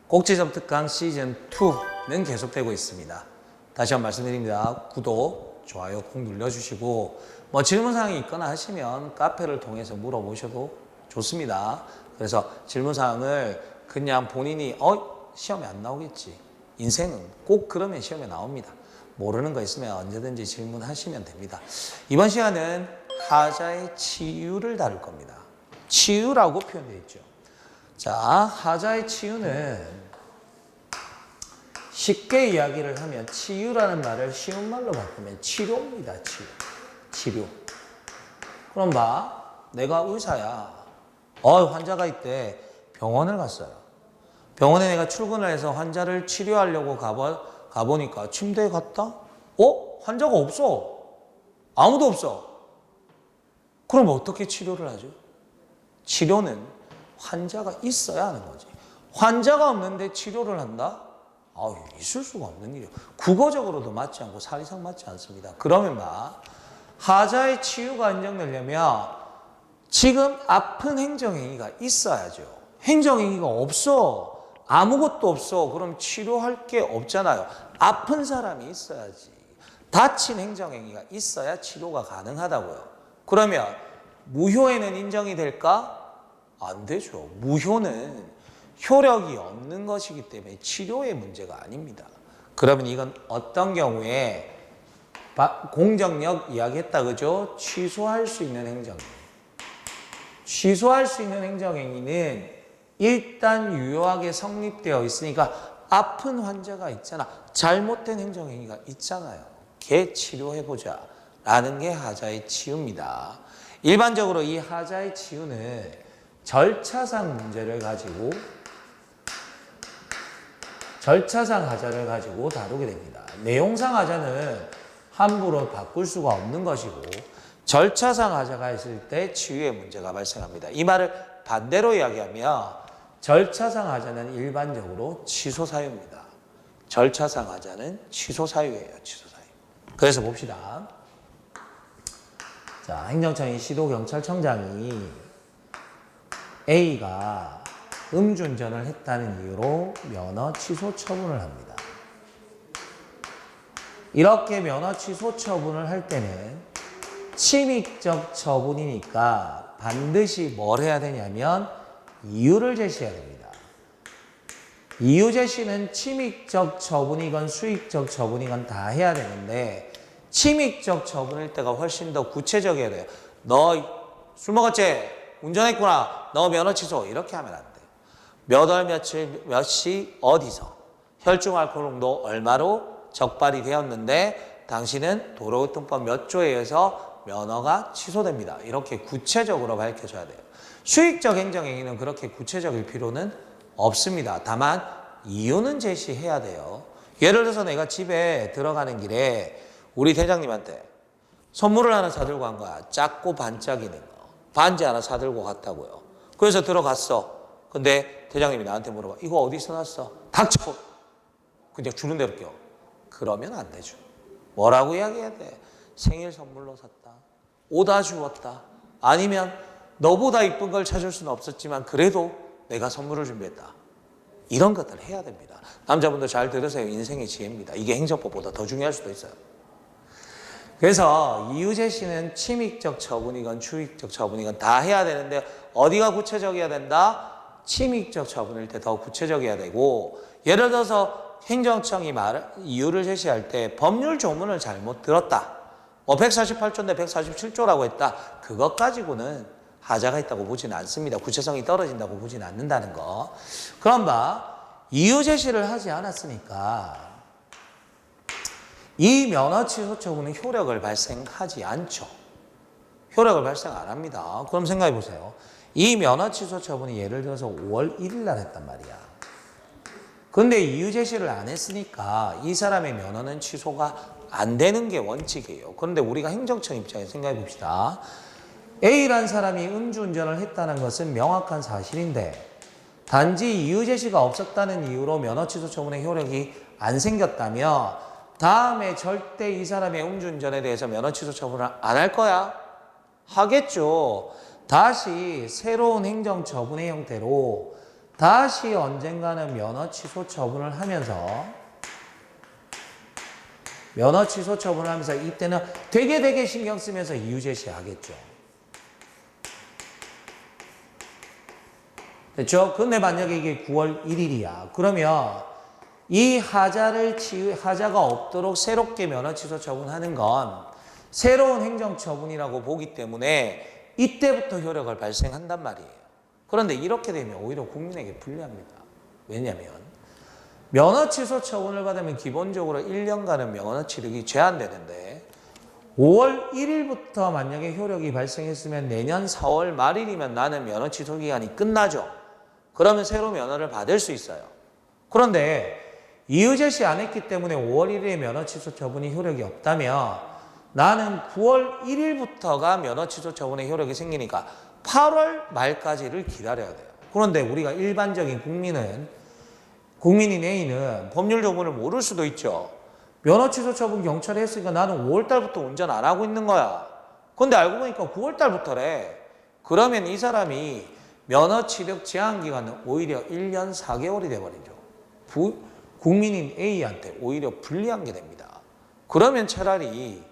꼭지점 특강 시즌2는 계속되고 있습니다. 다시 한번 말씀드립니다. 구독, 좋아요 꼭 눌러주시고 뭐 질문사항이 있거나 하시면 카페를 통해서 물어보셔도 좋습니다. 그래서 질문사항을 그냥 본인이 시험에 안 나오겠지. 인생은 꼭 그러면 시험에 나옵니다. 모르는 거 있으면 언제든지 질문하시면 됩니다. 이번 시간은 하자의 치유를 다룰 겁니다. 치유라고 표현되어 있죠. 자, 하자의 치유는 쉽게 이야기를 하면 치유라는 말을 쉬운 말로 바꾸면 치료입니다. 치료. 그럼 내가 의사야. 환자가 있대. 병원을 갔어요. 병원에 내가 출근을 해서 환자를 치료하려고 가보니까 침대에 갔다? 환자가 없어. 아무도 없어. 그럼 어떻게 치료를 하죠? 치료는 환자가 있어야 하는 거지. 환자가 없는데 치료를 한다? 있을 수가 없는 일이에요. 국어적으로도 맞지 않고 사리상 맞지 않습니다. 그러면 하자의 치유가 인정되려면 지금 아픈 행정행위가 있어야죠. 행정행위가 없어. 아무것도 없어. 그럼 치료할 게 없잖아요. 아픈 사람이 있어야지. 다친 행정행위가 있어야 치료가 가능하다고요. 그러면 무효에는 인정이 될까? 안 되죠. 무효는 효력이 없는 것이기 때문에 치료의 문제가 아닙니다. 그러면 이건 어떤 경우에 공정력 이야기했다 그죠? 취소할 수 있는 행정행위. 취소할 수 있는 행정행위는 일단 유효하게 성립되어 있으니까 아픈 환자가 있잖아. 잘못된 행정행위가 있잖아요. 걔 치료해보자 라는 게 하자의 치유입니다. 일반적으로 이 하자의 치유는 절차상 문제를 가지고 절차상 하자를 가지고 다루게 됩니다. 내용상 하자는 함부로 바꿀 수가 없는 것이고 절차상 하자가 있을 때 치유의 문제가 발생합니다. 이 말을 반대로 이야기하면 절차상 하자는 일반적으로 취소 사유입니다. 절차상 하자는 취소 사유예요. 취소 사유. 그래서 봅시다. 자, 행정청이 시도경찰청장이 A가 음주운전을 했다는 이유로 면허 취소 처분을 합니다. 이렇게 면허 취소 처분을 할 때는 침익적 처분이니까 반드시 뭘 해야 되냐면 이유를 제시해야 됩니다. 이유 제시는 침익적 처분이건 수익적 처분이건 다 해야 되는데 침익적 처분일 때가 훨씬 더 구체적이어야 돼요. 너 술 먹었지? 운전했구나. 너 면허 취소. 이렇게 하면 안 돼요. 몇 월 며칠 몇 시 어디서 혈중 알코올 농도 얼마로 적발이 되었는데 당신은 도로교통법 몇 조에 의해서 면허가 취소됩니다. 이렇게 구체적으로 밝혀줘야 돼요. 수익적 행정행위는 그렇게 구체적일 필요는 없습니다. 다만 이유는 제시해야 돼요. 예를 들어서 내가 집에 들어가는 길에 우리 대장님한테 선물을 하나 사들고 간 거야. 작고 반짝이는 거. 반지 하나 사들고 갔다고요. 그래서 들어갔어. 근데 대장님이 나한테 물어봐. 이거 어디서 났어? 닥쳐! 그냥 주는 대로 껴. 그러면 안 되죠. 뭐라고 이야기해야 돼? 생일 선물로 샀다. 오다 주었다. 아니면 너보다 이쁜 걸 찾을 수는 없었지만 그래도 내가 선물을 준비했다. 이런 것들을 해야 됩니다. 남자분들 잘 들으세요. 인생의 지혜입니다. 이게 행정법보다 더 중요할 수도 있어요. 그래서 이유 제시는 침익적 처분이건 추익적 처분이건 다 해야 되는데 어디가 구체적이어야 된다? 침익적 처분일 때 더 구체적이어야 되고 예를 들어서 행정청이 이유를 제시할 때 법률 조문을 잘못 들었다. 148조인데 147조라고 했다. 그것 가지고는 하자가 있다고 보지는 않습니다. 구체성이 떨어진다고 보지는 않는다는 거. 그럼 이유 제시를 하지 않았으니까 이 면허 취소 처분은 효력을 발생하지 않죠. 효력을 발생 안 합니다. 그럼 생각해 보세요. 이 면허 취소 처분이 예를 들어서 5월 1일 날 했단 말이야. 근데 이유 제시를 안 했으니까 이 사람의 면허는 취소가 안 되는 게 원칙이에요. 그런데 우리가 행정청 입장에서 생각해 봅시다. A라는 사람이 음주운전을 했다는 것은 명확한 사실인데 단지 이유 제시가 없었다는 이유로 면허 취소 처분의 효력이 안 생겼다면 다음에 절대 이 사람의 음주운전에 대해서 면허 취소 처분을 안 할 거야? 하겠죠. 다시 새로운 행정처분의 형태로 다시 언젠가는 면허 취소 처분을 하면서 이때는 되게 신경 쓰면서 이유 제시하겠죠. 됐죠? 근데 만약에 이게 9월 1일이야. 그러면 이 하자가 없도록 새롭게 면허 취소 처분하는 건 새로운 행정 처분이라고 보기 때문에 이때부터 효력을 발생한단 말이에요. 그런데 이렇게 되면 오히려 국민에게 불리합니다. 왜냐하면 면허 취소 처분을 받으면 기본적으로 1년간은 면허 취득이 제한되는데 5월 1일부터 만약에 효력이 발생했으면 내년 4월 말일이면 나는 면허 취소 기간이 끝나죠. 그러면 새로 면허를 받을 수 있어요. 그런데 이유 제시 안 했기 때문에 5월 1일에 면허 취소 처분이 효력이 없다면 나는 9월 1일부터가 면허 취소 처분의 효력이 생기니까 8월 말까지를 기다려야 돼요. 그런데 우리가 일반적인 국민인 A는 법률 조문을 모를 수도 있죠. 면허 취소 처분 경찰에 했으니까 나는 5월 달부터 운전 안 하고 있는 거야. 근데 알고 보니까 9월 달부터래. 그러면 이 사람이 면허 취득 제한 기간은 오히려 1년 4개월이 돼버리죠. 국민인 A한테 오히려 불리한 게 됩니다. 그러면 차라리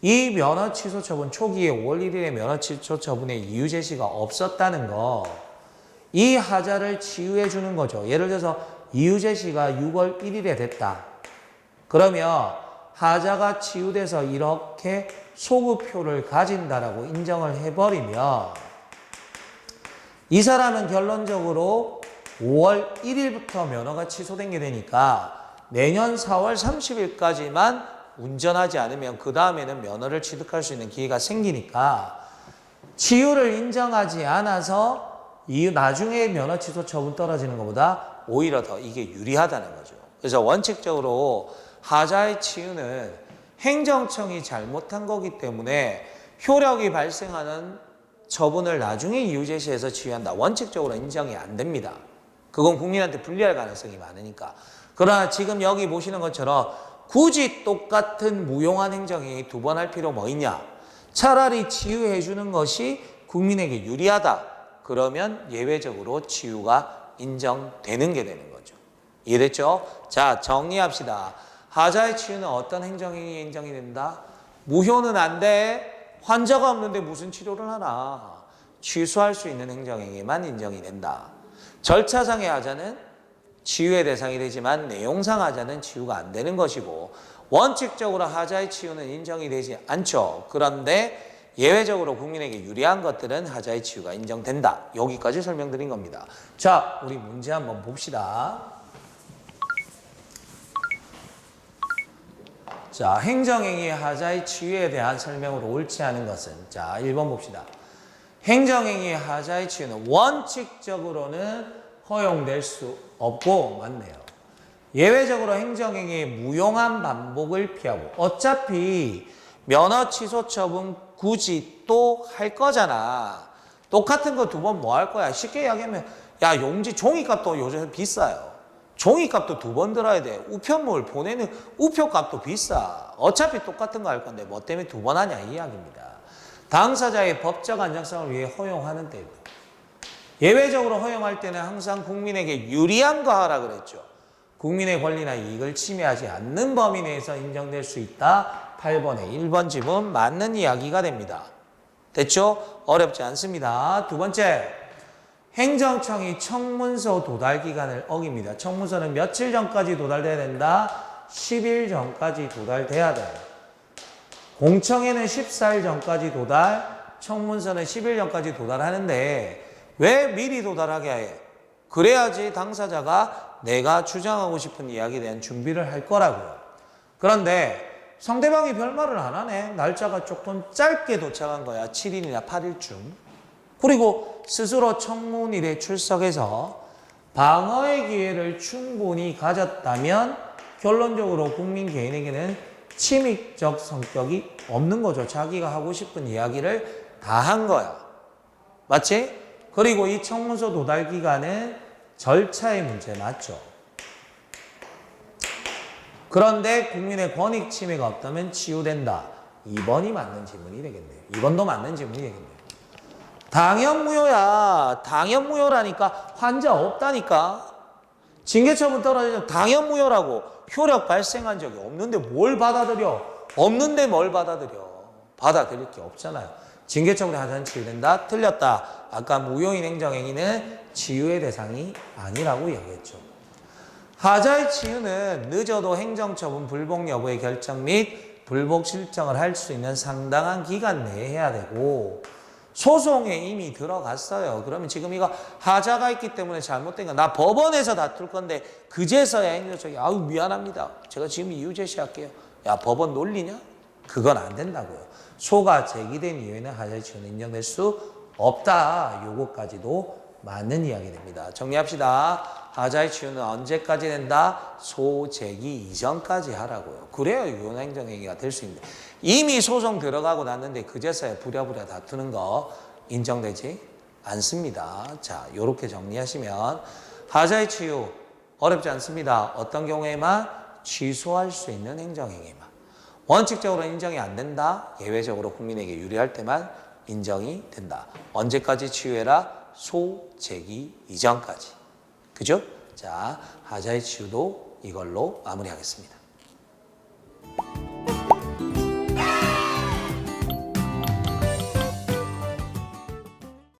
이 면허 취소 처분 초기에 5월 1일에 면허 취소 처분의 이유 제시가 없었다는 거, 이 하자를 치유해 주는 거죠. 예를 들어서 이유 제시가 6월 1일에 됐다. 그러면 하자가 치유돼서 이렇게 소급표를 가진다라고 인정을 해버리면 이 사람은 결론적으로 5월 1일부터 면허가 취소된 게 되니까 내년 4월 30일까지만 운전하지 않으면 그 다음에는 면허를 취득할 수 있는 기회가 생기니까 치유를 인정하지 않아서 나중에 면허 취소 처분 떨어지는 것보다 오히려 더 이게 유리하다는 거죠. 그래서 원칙적으로 하자의 치유는 행정청이 잘못한 거기 때문에 효력이 발생하는 처분을 나중에 이유 제시해서 치유한다. 원칙적으로 인정이 안 됩니다. 그건 국민한테 불리할 가능성이 많으니까. 그러나 지금 여기 보시는 것처럼 굳이 똑같은 무용한 행정이 두 번 할 필요 뭐 있냐? 차라리 치유해 주는 것이 국민에게 유리하다. 그러면 예외적으로 치유가 인정되는 게 되는 거죠. 이해됐죠? 자, 정리합시다. 하자의 치유는 어떤 행정행위에 인정이 된다? 무효는 안 돼. 환자가 없는데 무슨 치료를 하나. 취소할 수 있는 행정행위만 인정이 된다. 절차상의 하자는 치유의 대상이 되지만 내용상 하자는 치유가 안 되는 것이고 원칙적으로 하자의 치유는 인정이 되지 않죠. 그런데 예외적으로 국민에게 유리한 것들은 하자의 치유가 인정된다. 여기까지 설명드린 겁니다. 자, 우리 문제 한번 봅시다. 자, 행정행위의 하자의 치유에 대한 설명으로 옳지 않은 것은, 자, 1번 봅시다. 행정행위의 하자의 치유는 원칙적으로는 허용될 수 없고, 맞네요. 예외적으로 행정행위의 무용한 반복을 피하고, 어차피 면허 취소 처분 굳이 또 할 거잖아. 똑같은 거 두 번 뭐 할 거야? 쉽게 이야기하면, 야, 용지 종이값도 요즘 비싸요. 종이값도 두 번 들어야 돼. 우편물 보내는 우표값도 비싸. 어차피 똑같은 거 할 건데 뭐 때문에 두 번 하냐 이 이야기입니다. 당사자의 법적 안정성을 위해 허용하는 때고 예외적으로 허용할 때는 항상 국민에게 유리한 거 하라 그랬죠. 국민의 권리나 이익을 침해하지 않는 범위 내에서 인정될 수 있다. 8번의 1번 지문 맞는 이야기가 됩니다. 됐죠? 어렵지 않습니다. 두 번째, 행정청이 청문서 도달 기간을 어깁니다. 청문서는 며칠 전까지 도달돼야 된다? 10일 전까지 도달돼야 돼요. 공청회는 14일 전까지 도달, 청문서는 10일 전까지 도달하는데 왜 미리 도달하게 해? 그래야지 당사자가 내가 주장하고 싶은 이야기에 대한 준비를 할 거라고요. 그런데 상대방이 별말을 안 하네. 날짜가 조금 짧게 도착한 거야. 7일이나 8일쯤. 그리고 스스로 청문일에 출석해서 방어의 기회를 충분히 가졌다면 결론적으로 국민 개인에게는 침입적 성격이 없는 거죠. 자기가 하고 싶은 이야기를 다 한 거야. 맞지? 그리고 이 청문서 도달 기간은 절차의 문제 맞죠? 그런데 국민의 권익 침해가 없다면 치유된다. 2번이 맞는 질문이 되겠네요. 2번도 맞는 질문이 되겠네요. 당연무효야. 당연무효라니까. 환자 없다니까. 징계처분 떨어지면 당연무효라고. 효력 발생한 적이 없는데 뭘 받아들여? 없는데 뭘 받아들여? 받아들일 게 없잖아요. 징계처분이 하자는 치유된다. 틀렸다. 아까 무효인 행정행위는 치유의 대상이 아니라고 이야기했죠. 하자의 치유는 늦어도 행정처분 불복 여부의 결정 및 불복 실정을 할 수 있는 상당한 기간 내에 해야 되고 소송에 이미 들어갔어요. 그러면 지금 이거 하자가 있기 때문에 잘못된 거 나 법원에서 다툴 건데 그제서야 행정처분이 아유 미안합니다. 제가 지금 이유 제시할게요. 야 법원 논리냐? 그건 안 된다고요. 소가 제기된 이후에는 하자의 치유는 인정될 수 없다. 요거까지도 맞는 이야기 됩니다. 정리합시다. 하자의 치유는 언제까지 된다? 소 제기 이전까지 하라고요. 그래야 유효행정행위가 될 수 있는데 이미 소송 들어가고 났는데 그제서야 부랴부랴 다투는 거 인정되지 않습니다. 자, 요렇게 정리하시면 하자의 치유 어렵지 않습니다. 어떤 경우에만 취소할 수 있는 행정행위만. 원칙적으로 인정이 안 된다. 예외적으로 국민에게 유리할 때만 인정이 된다. 언제까지 치유해라? 소 제기 이전까지. 그죠? 자, 하자의 치유도 이걸로 마무리하겠습니다.